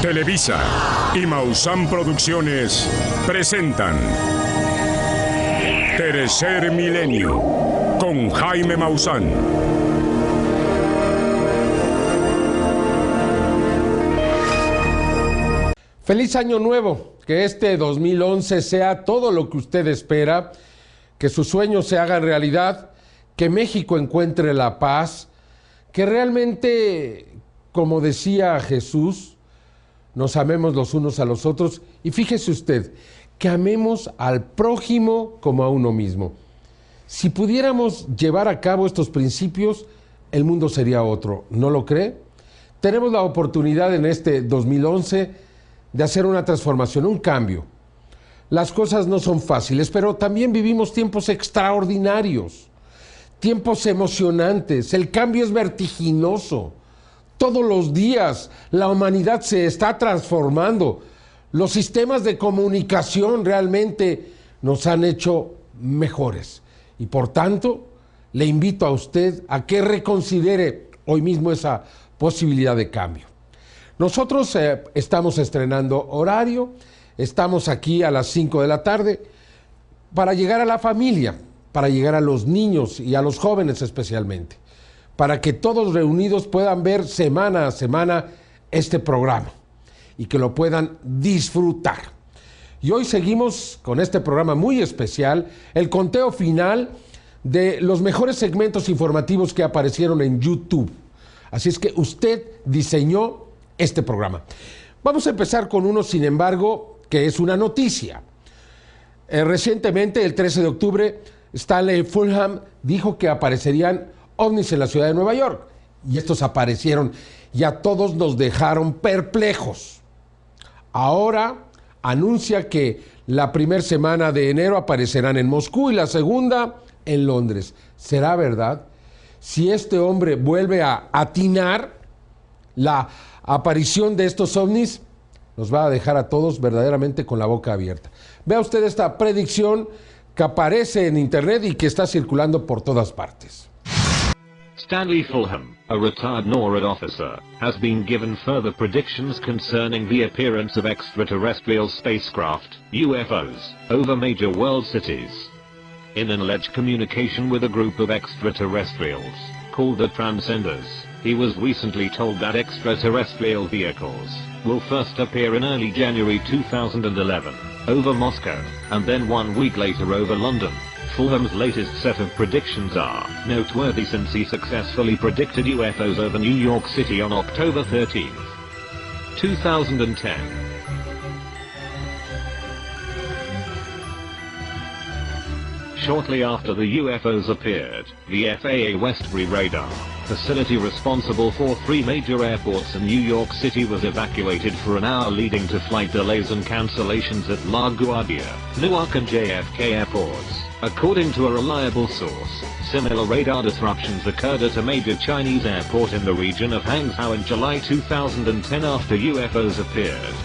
Televisa y Maussan Producciones presentan Tercer Milenio con Jaime Maussan. Feliz año nuevo, que este 2011 sea todo lo que usted espera, que sus sueños se hagan realidad, que México encuentre la paz, que realmente, como decía Jesús, nos amemos los unos a los otros y fíjese usted, que amemos al prójimo como a uno mismo. Si pudiéramos llevar a cabo estos principios, el mundo sería otro, ¿no lo cree? Tenemos la oportunidad en este 2011 de hacer una transformación, un cambio. Las cosas no son fáciles, pero también vivimos tiempos extraordinarios, tiempos emocionantes, el cambio es vertiginoso. Todos los días la humanidad se está transformando. Los sistemas de comunicación realmente nos han hecho mejores. Y por tanto, le invito a usted a que reconsidere hoy mismo esa posibilidad de cambio. Nosotros estamos estrenando horario, estamos aquí a las 5 de la tarde para llegar a la familia, para llegar a los niños y a los jóvenes especialmente, para que todos reunidos puedan ver semana a semana este programa y que lo puedan disfrutar. Y hoy seguimos con este programa muy especial, el conteo final de los mejores segmentos informativos que aparecieron en YouTube. Así es que usted diseñó este programa. Vamos a empezar con uno, sin embargo, que es una noticia. Recientemente, el 13 de octubre, Stanley Fulham dijo que aparecerían OVNIs en la ciudad de Nueva York. Y estos aparecieron y a todos nos dejaron perplejos. Ahora anuncia que la primera semana de enero aparecerán en Moscú y la segunda en Londres. ¿Será verdad? Si este hombre vuelve a atinar la aparición de estos ovnis, nos va a dejar a todos verdaderamente con la boca abierta. Vea usted esta predicción que aparece en internet y que está circulando por todas partes. Stanley Fulham, a retired NORAD officer, has been given further predictions concerning the appearance of extraterrestrial spacecraft, UFOs, over major world cities. In an alleged communication with a group of extraterrestrials, called the Transcenders, he was recently told that extraterrestrial vehicles will first appear in early January 2011, over Moscow, and then 1 week later over London. Fulham's latest set of predictions are noteworthy since he successfully predicted UFOs over New York City on October 13, 2010. Shortly after the UFOs appeared, the FAA Westbury radar facility responsible for 3 major airports in New York City was evacuated for an hour, leading to flight delays and cancellations at LaGuardia, Newark and JFK airports. According to a reliable source, similar radar disruptions occurred at a major Chinese airport in the region of Hangzhou in July 2010 after UFOs appeared,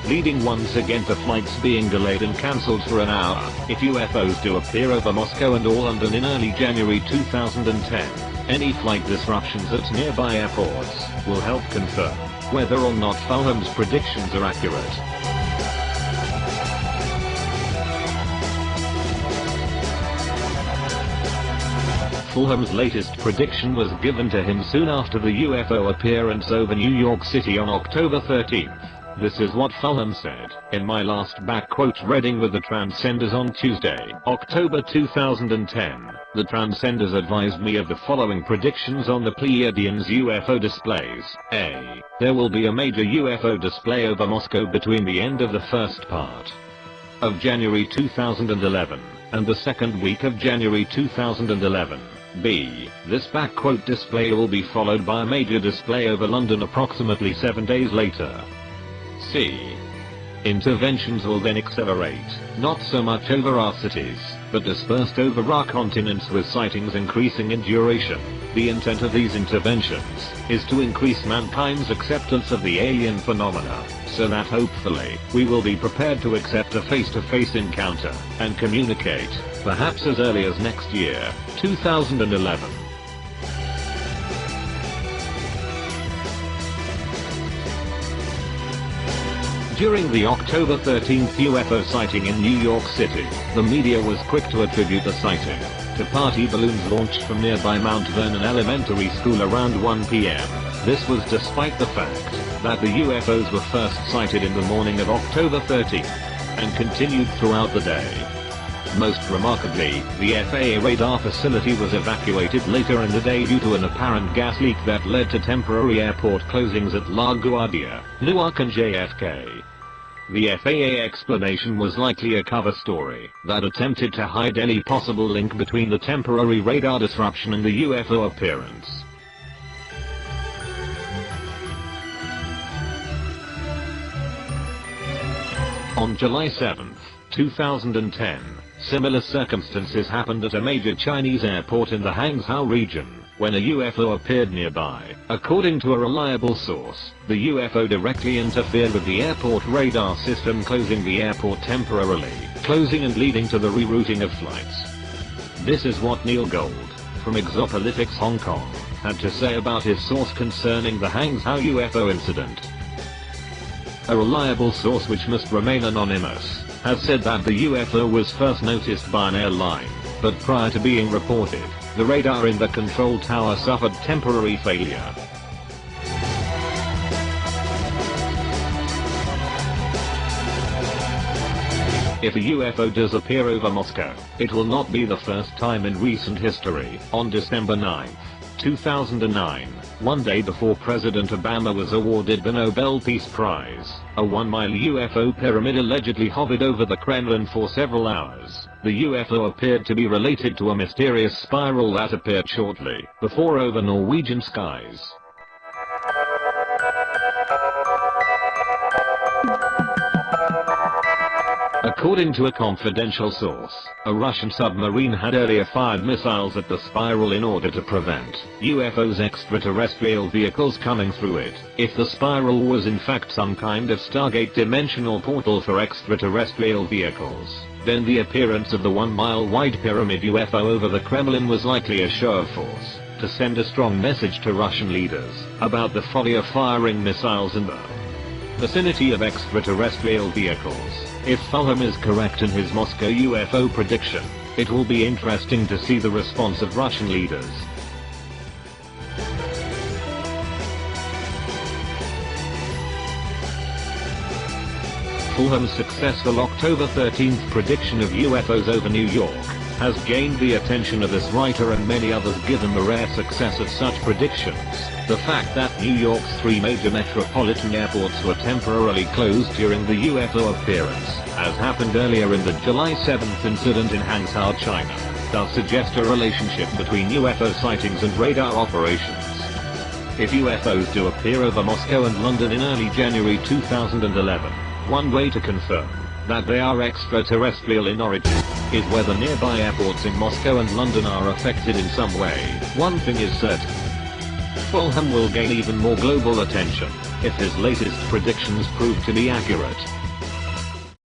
leading once again to flights being delayed and cancelled for an hour. If UFOs do appear over Moscow and or London in early January 2010, any flight disruptions at nearby airports will help confirm whether or not Fulham's predictions are accurate. Fulham's latest prediction was given to him soon after the UFO appearance over New York City on October 13th. This is what Fulham said: "In my last reading with the Transcenders on Tuesday, October 2010, the Transcenders advised me of the following predictions on the Pleiadians UFO displays. A. There will be a major UFO display over Moscow between the end of the first part of January 2011 and the second week of January 2011. B. This display will be followed by a major display over London approximately 7 days later. C. Interventions will then accelerate, not so much over our cities, but dispersed over our continents, with sightings increasing in duration. The intent of these interventions is to increase mankind's acceptance of the alien phenomena, so that hopefully we will be prepared to accept a face-to-face encounter and communicate, perhaps as early as next year, 2011. During the October 13th UFO sighting in New York City, the media was quick to attribute the sighting to party balloons launched from nearby Mount Vernon Elementary School around 1 p.m. This was despite the fact that the UFOs were first sighted in the morning of October 13th and continued throughout the day. Most remarkably, the FAA radar facility was evacuated later in the day due to an apparent gas leak that led to temporary airport closings at LaGuardia, Newark and JFK. The FAA explanation was likely a cover story that attempted to hide any possible link between the temporary radar disruption and the UFO appearance. On July 7, 2010, similar circumstances happened at a major Chinese airport in the Hangzhou region, when a UFO appeared nearby. According to a reliable source, the UFO directly interfered with the airport radar system, closing the airport temporarily, closing and leading to the rerouting of flights. This is what Neil Gold, from Exopolitics Hong Kong, had to say about his source concerning the Hangzhou UFO incident. A reliable source, which must remain anonymous, has said that the UFO was first noticed by an airline, but prior to being reported, the radar in the control tower suffered temporary failure. If a UFO does appear over Moscow, it will not be the first time in recent history. On December 9, 2009, one day before President Obama was awarded the Nobel Peace Prize, a 1-mile UFO pyramid allegedly hovered over the Kremlin for several hours. The UFO appeared to be related to a mysterious spiral that appeared shortly before over Norwegian skies. According to a confidential source, a Russian submarine had earlier fired missiles at the spiral in order to prevent UFOs, extraterrestrial vehicles, coming through it. If the spiral was in fact some kind of Stargate dimensional portal for extraterrestrial vehicles, then the appearance of the 1-mile wide pyramid UFO over the Kremlin was likely a show of force to send a strong message to Russian leaders about the folly of firing missiles in the vicinity of extraterrestrial vehicles. If Fulham is correct in his Moscow UFO prediction, it will be interesting to see the response of Russian leaders. Fulham's successful October 13th prediction of UFOs over New York has gained the attention of this writer and many others, given the rare success of such predictions. The fact that New York's 3 major metropolitan airports were temporarily closed during the UFO appearance, as happened earlier in the July 7th incident in Hangzhou, China, does suggest a relationship between UFO sightings and radar operations. If UFOs do appear over Moscow and London in early January 2011, one way to confirm that they are extraterrestrial in origin is whether nearby airports in Moscow and London are affected in some way. One thing is certain: Fulham will gain even more global attention if his latest predictions prove to be accurate.